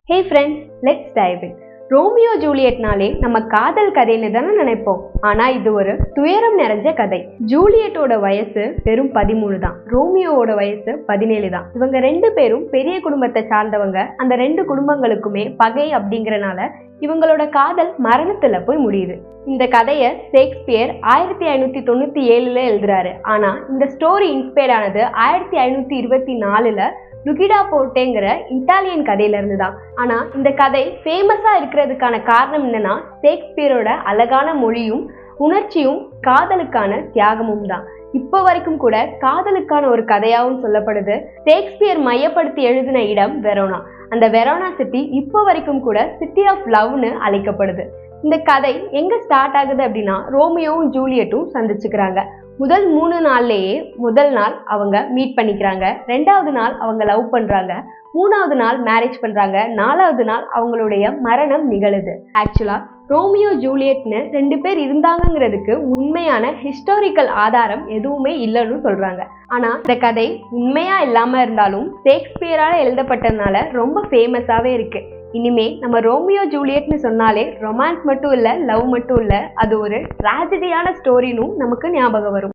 Hey friends, let's dive in. Romeo ஜூலியட்னாலே நம்ம காதல் கதைன்னு தானே நினைப்போம். ஆனா இது ஒரு துயரம் நிறைஞ்ச கதை. ஜூலியட்டோட வயசு வெறும் 13 தான், ரோமியோவோட வயசு 17 தான். இவங்க ரெண்டு பேரும் பெரிய குடும்பத்தை சார்ந்தவங்க. அந்த ரெண்டு குடும்பங்களுக்குமே பகை அப்படிங்கறனால இவங்களோட காதல் மரணத்துல போய் முடியுது. இந்த கதையை ஷேக்ஸ்பியர் 1597ல எழுதுறாரு. ஆனா இந்த ஸ்டோரி இன்ஸ்பயர்ட் ஆனது 1524ல லுகிடா போர்ட்டேங்கிற இட்டாலியன் கதையில இருந்து தான். ஆனா இந்த கதை ஃபேமஸா இருக்கிறதுக்கான காரணம் என்னன்னா, ஷேக்ஸ்பியரோட அழகான மொழியும் உணர்ச்சியும் காதலுக்கான தியாகமும் தான். இப்போ வரைக்கும் கூட காதலுக்கான ஒரு கதையாகவும் சொல்லப்படுது. ஷேக்ஸ்பியர் மையப்படுத்தி எழுதின இடம் வெரோனா. அந்த வெரோனா சிட்டி இப்போ வரைக்கும் கூட சிட்டி ஆஃப் லவ்னு அழைக்கப்படுது. இந்த கதை எங்க ஸ்டார்ட் ஆகுது அப்படின்னா, ரோமியோவும் ஜூலியட்டும் சந்திச்சுக்கிறாங்க. முதல் 3 நாள்லயே முதல் நாள் அவங்க மீட் பண்ணிக்கிறாங்க, 2வது நாள் அவங்க லவ் பண்றாங்க, 3வது நாள் மேரேஜ் பண்றாங்க, 4வது நாள் அவங்களுடைய மரணம் நிகழுது. ஆக்சுவலா ரோமியோ ஜூலியட்னு 2 பேர் இருந்தாங்கிறதுக்கு உண்மையான ஹிஸ்டாரிக்கல் ஆதாரம் எதுவுமே இல்லைன்னு சொல்றாங்க. ஆனா இந்த கதை உண்மையா இல்லாம இருந்தாலும் ஷேக்ஸ்பியரால எழுதப்பட்டதுனால ரொம்ப ஃபேமஸாவே இருக்கு. இனிமே நம்ம ரோமியோ ஜூலியட்னு சொன்னாலே ரொமான்ஸ் மட்டும் இல்ல, லவ் மட்டும் இல்ல, அது ஒரு ட்ராஜடியான ஸ்டோரின்னு நமக்கு ஞாபகம் வரும்.